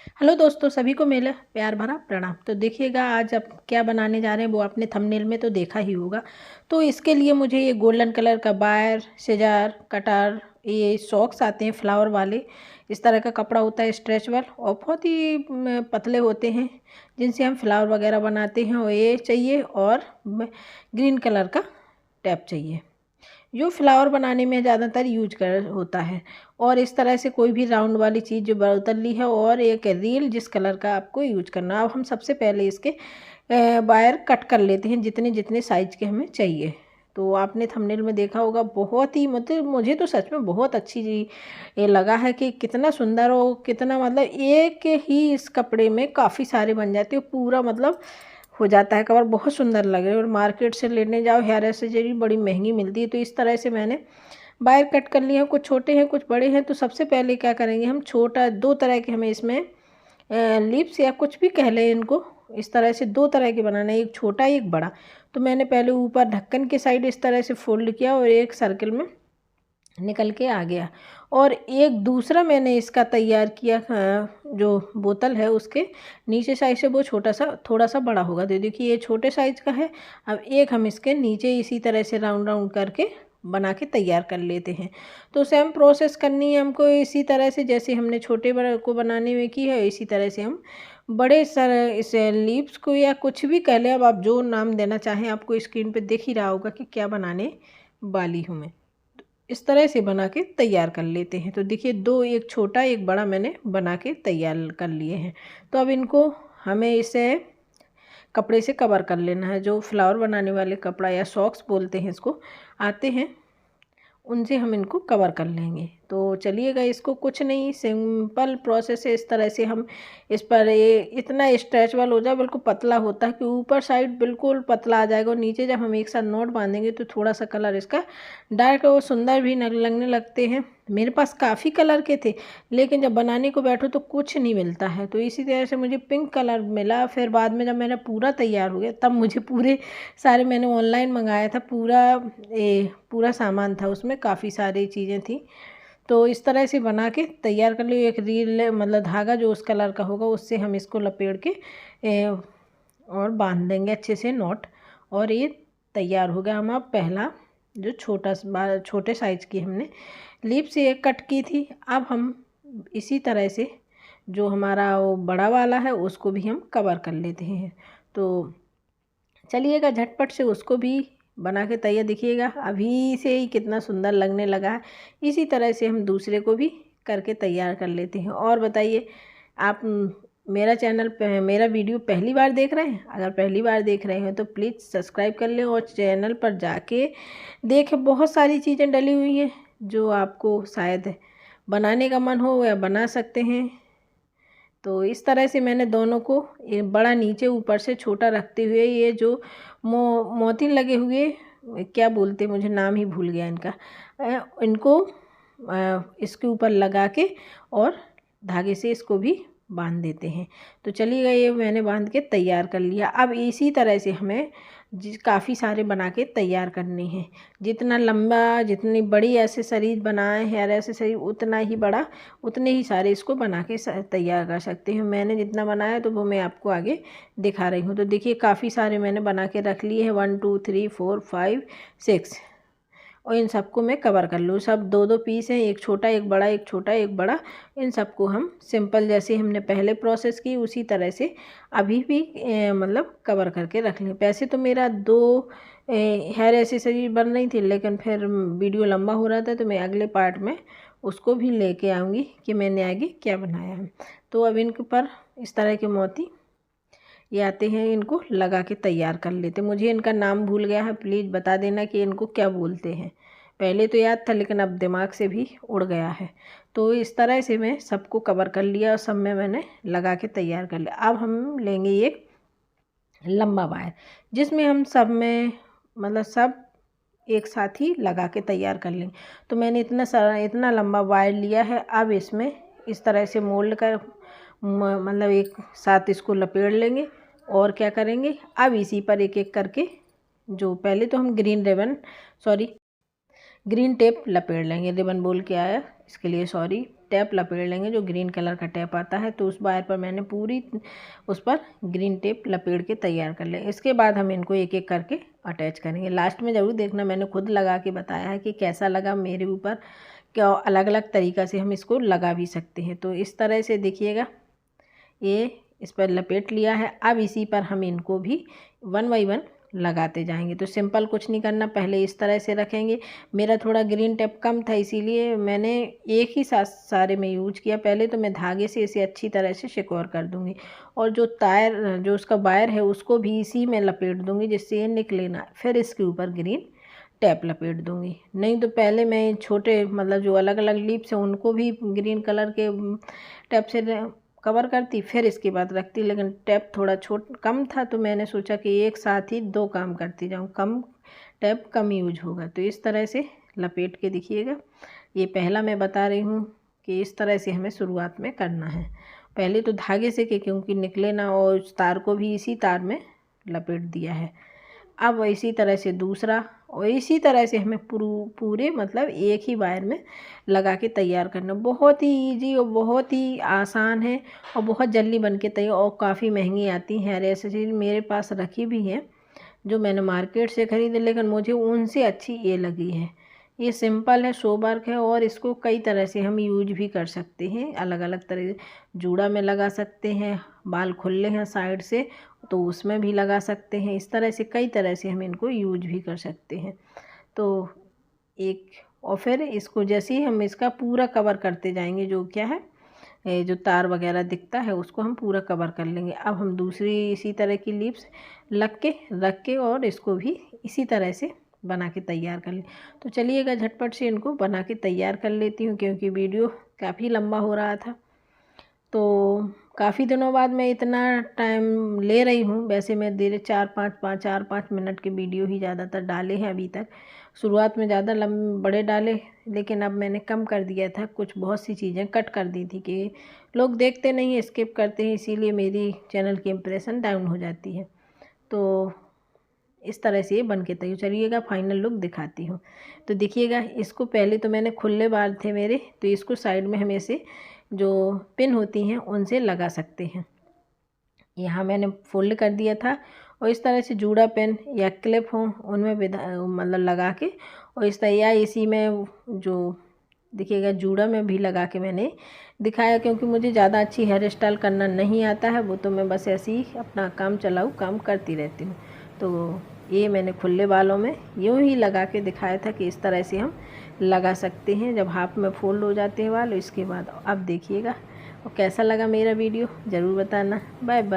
Hello दोस्तों, सभी को मेरा प्यार भरा प्रणाम। तो देखिएगा आज अब क्या बनाने जा रहे हैं वो आपने थंबनेल में तो देखा ही होगा। तो इसके लिए मुझे ये गोल्डन कलर का बायर सीज़र कटर, ये सॉक्स आते हैं फ्लावर वाले, इस तरह का कपड़ा होता है स्ट्रेचबल और बहुत ही पतले होते हैं जिनसे हम फ्लावर वगैरह बनाते हैं, और ये चाहिए और ग्रीन कलर का टैप चाहिए जो फ्लावर बनाने में ज़्यादातर यूज कर होता है। और इस तरह से कोई भी राउंड वाली चीज़ जो बर्तन ली है, और एक रील जिस कलर का आपको यूज करना। अब हम सबसे पहले इसके वायर कट कर लेते हैं जितने जितने साइज के हमें चाहिए। तो आपने थंबनेल में देखा होगा, बहुत ही मतलब मुझे तो सच में बहुत अच्छी ये लगा है कि कितना सुंदर हो, कितना मतलब एक ही इस कपड़े में काफ़ी सारे बन जाते हो, पूरा मतलब हो जाता है कवर, बहुत सुंदर लगे। और मार्केट से लेने जाओ हेयर एक्सेसरी बड़ी महंगी मिलती है। तो इस तरह से मैंने वायर कट कर लिए हैं, कुछ छोटे हैं कुछ बड़े हैं। तो सबसे पहले क्या करेंगे, हम छोटा दो तरह के हमें इसमें लिप्स या कुछ भी कह लें इनको, इस तरह से दो तरह के बनाना है, एक छोटा एक बड़ा। तो मैंने पहले ऊपर ढक्कन के साइड इस तरह से फोल्ड किया और एक सर्कल में निकल के आ गया। और एक दूसरा मैंने इसका तैयार किया, जो बोतल है उसके नीचे साइज से वो छोटा सा थोड़ा सा बड़ा होगा। तो देखिए ये छोटे साइज का है। अब एक हम इसके नीचे इसी तरह से राउंड राउंड करके बना के तैयार कर लेते हैं। तो सेम प्रोसेस करनी है हमको इसी तरह से, जैसे हमने छोटे बड़े को बनाने में की है, इसी तरह से हम बड़े सर इस लीव्स को या कुछ भी कह लें, अब आप जो नाम देना चाहें, आपको स्क्रीन पे दिख ही रहा होगा कि क्या बनाने वाली हूँ मैं। इस तरह से बना के तैयार कर लेते हैं। तो देखिए दो, एक छोटा एक बड़ा मैंने बना के तैयार कर लिए हैं। तो अब इनको हमें इसे कपड़े से कवर कर लेना है। जो फ्लावर बनाने वाले कपड़ा या सॉक्स बोलते हैं इसको, आते हैं, उनसे हम इनको कवर कर लेंगे। तो चलिएगा, इसको कुछ नहीं, सिंपल प्रोसेस है। इस तरह से हम इस पर ये इतना स्ट्रेचबल हो जाए, बिल्कुल पतला होता है कि ऊपर साइड बिल्कुल पतला आ जाएगा, और नीचे जब हम एक साथ नॉट बांधेंगे तो थोड़ा सा कलर इसका डार्क और सुंदर भी लगने लगते हैं। मेरे पास काफ़ी कलर के थे, लेकिन जब बनाने को बैठो तो कुछ नहीं मिलता है। तो इसी तरह से मुझे पिंक कलर मिला। फिर बाद में जब मेरा पूरा तैयार हो गया, तब मुझे पूरे सारे मैंने ऑनलाइन मंगाया था, पूरा सामान था उसमें, काफ़ी सारी चीज़ें थी। तो इस तरह से बना के तैयार कर लियो। एक रील मतलब धागा जो उस कलर का होगा उससे हम इसको लपेट के और बांध देंगे अच्छे से नॉट, और ये तैयार हो गया हमारा पहला जो छोटे साइज की हमने लीप से एक कट की थी। अब हम इसी तरह से जो हमारा वो बड़ा वाला है उसको भी हम कवर कर लेते हैं। तो चलिएगा झटपट से उसको भी बना के तैयार, दिखिएगा अभी से ही कितना सुंदर लगने लगा है। इसी तरह से हम दूसरे को भी करके तैयार कर लेते हैं। और बताइए, आप मेरा वीडियो पहली बार देख रहे हैं? अगर पहली बार देख रहे हैं तो प्लीज़ सब्सक्राइब कर लें, और चैनल पर जाके देखें, बहुत सारी चीज़ें डली हुई हैं जो आपको शायद बनाने का मन हो या बना सकते हैं। तो इस तरह से मैंने दोनों को, ये बड़ा नीचे ऊपर से छोटा रखते हुए, ये जो मोती लगे हुए क्या बोलते, मुझे नाम ही भूल गया इनका, इनको इसके ऊपर लगा के और धागे से इसको भी बांध देते हैं। तो चलिएगा, ये मैंने बांध के तैयार कर लिया। अब इसी तरह से हमें काफ़ी सारे बना के तैयार करने हैं। जितना लंबा, जितनी बड़ी एक्सेसरीज बनाए हेयर एक्सेसरी, उतना ही बड़ा, उतने ही सारे इसको बना के तैयार कर सकते हैं। मैंने जितना बनाया तो वो मैं आपको आगे दिखा रही हूँ। तो देखिए काफ़ी सारे मैंने बना के रख लिए हैं, 1 2 3 4 5 6, और इन सबको मैं कवर कर लूँ। सब दो दो पीस हैं, एक छोटा एक बड़ा, एक छोटा एक बड़ा। इन सबको हम सिंपल जैसे हमने पहले प्रोसेस की उसी तरह से अभी भी मतलब कवर करके रख लें। वैसे तो मेरा दो हेयर एक्सेसरी बन रही थी, लेकिन फिर वीडियो लंबा हो रहा था, तो मैं अगले पार्ट में उसको भी लेके आऊँगी कि मैंने आगे क्या बनाया है। तो अब इनके ऊपर इस तरह के मोती ये आते हैं, इनको लगा के तैयार कर लेते। मुझे इनका नाम भूल गया है, प्लीज़ बता देना कि इनको क्या बोलते हैं। पहले तो याद था लेकिन अब दिमाग से भी उड़ गया है। तो इस तरह से मैं सबको कवर कर लिया और सब में मैंने लगा के तैयार कर लिया। अब हम लेंगे एक लंबा वायर, जिसमें हम सब में मतलब सब एक साथ ही लगा के तैयार कर लेंगे। तो मैंने इतना लंबा वायर लिया है। अब इसमें इस तरह से मोल्ड कर मतलब एक साथ इसको लपेट लेंगे, और क्या करेंगे, अब इसी पर एक एक करके, जो पहले तो हम ग्रीन टेप लपेट लेंगे। रिबन बोल के आया, इसके लिए सॉरी। टैप लपेट लेंगे, जो ग्रीन कलर का टैप आता है। तो उस वायर पर मैंने पूरी उस पर ग्रीन टेप लपेट के तैयार कर लिया। इसके बाद हम इनको एक एक करके अटैच करेंगे। लास्ट में ज़रूर देखना, मैंने खुद लगा के बताया है कि कैसा लगा मेरे ऊपर, क्या अलग अलग तरीक़ा से हम इसको लगा भी सकते हैं। तो इस तरह से देखिएगा, ये इस पर लपेट लिया है। अब इसी पर हम इनको भी 1 बाय 1 लगाते जाएंगे। तो सिंपल कुछ नहीं करना, पहले इस तरह से रखेंगे। मेरा थोड़ा ग्रीन टेप कम था, इसीलिए मैंने एक ही साथ सारे में यूज किया। पहले तो मैं धागे से इसे अच्छी तरह से सिक्योर कर दूंगी, और जो तार जो उसका वायर है उसको भी इसी में लपेट दूंगी, जिससे ये निकले ना। फिर इसके ऊपर ग्रीन टैप लपेट दूंगी। नहीं तो पहले मैं छोटे मतलब जो अलग अलग लीप्स हैं उनको भी ग्रीन कलर के टैप से कवर करती, फिर इसके बाद रखती। लेकिन टैप थोड़ा कम था, तो मैंने सोचा कि एक साथ ही 2 काम करती जाऊँ, कम टैप कम यूज होगा। तो इस तरह से लपेट के दिखिएगा। ये पहला मैं बता रही हूँ कि इस तरह से हमें शुरुआत में करना है। पहले तो धागे से कि क्योंकि निकले ना, और उस तार को भी इसी तार में लपेट दिया है। अब इसी तरह से दूसरा, और इसी तरह से हमें पूरे मतलब एक ही वायर में लगा के तैयार करना। बहुत ही इजी और बहुत ही आसान है, और बहुत जल्दी बन के तैयार, और काफ़ी महंगी आती हैं। ऐसी चीज़ मेरे पास रखी भी है जो मैंने मार्केट से खरीदी, लेकिन मुझे उनसे अच्छी ये लगी है। ये सिंपल है, शो वर्क है, और इसको कई तरह से हम यूज भी कर सकते हैं। अलग अलग तरह, जूड़ा में लगा सकते हैं, बाल खुले हैं साइड से तो उसमें भी लगा सकते हैं। इस तरह से कई तरह से हम इनको यूज भी कर सकते हैं। तो और फिर इसको जैसे ही हम इसका पूरा कवर करते जाएंगे, जो क्या है जो तार वगैरह दिखता है उसको हम पूरा कवर कर लेंगे। अब हम दूसरी इसी तरह की लीप्स रख के और इसको भी इसी तरह से बना के तैयार कर लें। तो चलिएगा झटपट से इनको बना के तैयार कर लेती हूँ, क्योंकि वीडियो काफ़ी लंबा हो रहा था। तो काफ़ी दिनों बाद मैं इतना टाइम ले रही हूँ। वैसे मैं धीरे 4-5 मिनट के वीडियो ही ज़्यादातर डाले हैं अभी तक। शुरुआत में ज़्यादा बड़े डाले, लेकिन अब मैंने कम कर दिया था। बहुत सी चीज़ें कट कर दी थी कि लोग देखते नहीं, स्किप करते हैं, इसीलिए मेरी चैनल की इम्प्रेशन डाउन हो जाती है। तो इस तरह से ये बन के तैयार। चलिएगा फाइनल लुक दिखाती हूँ। तो देखिएगा, इसको पहले तो मैंने खुले बाल थे मेरे, तो इसको साइड में हम ऐसे जो पिन होती हैं उनसे लगा सकते हैं। यहाँ मैंने फोल्ड कर दिया था, और इस तरह से जूड़ा पेन या क्लिप हो उनमें मतलब लगा के, और इस तरह या इसी में जो देखिएगा जूड़ा में भी लगा के मैंने दिखाया। क्योंकि मुझे ज़्यादा अच्छी हेयर स्टाइल करना नहीं आता है, वो तो मैं बस ऐसे ही अपना काम चलाऊँ काम करती रहती हूँ। तो ये मैंने खुले बालों में यूँ ही लगा के दिखाया था कि इस तरह से हम लगा सकते हैं जब हाफ में फोल्ड हो जाते हैं बाल। इसके बाद अब देखिएगा, और कैसा लगा मेरा वीडियो ज़रूर बताना। Bye bye.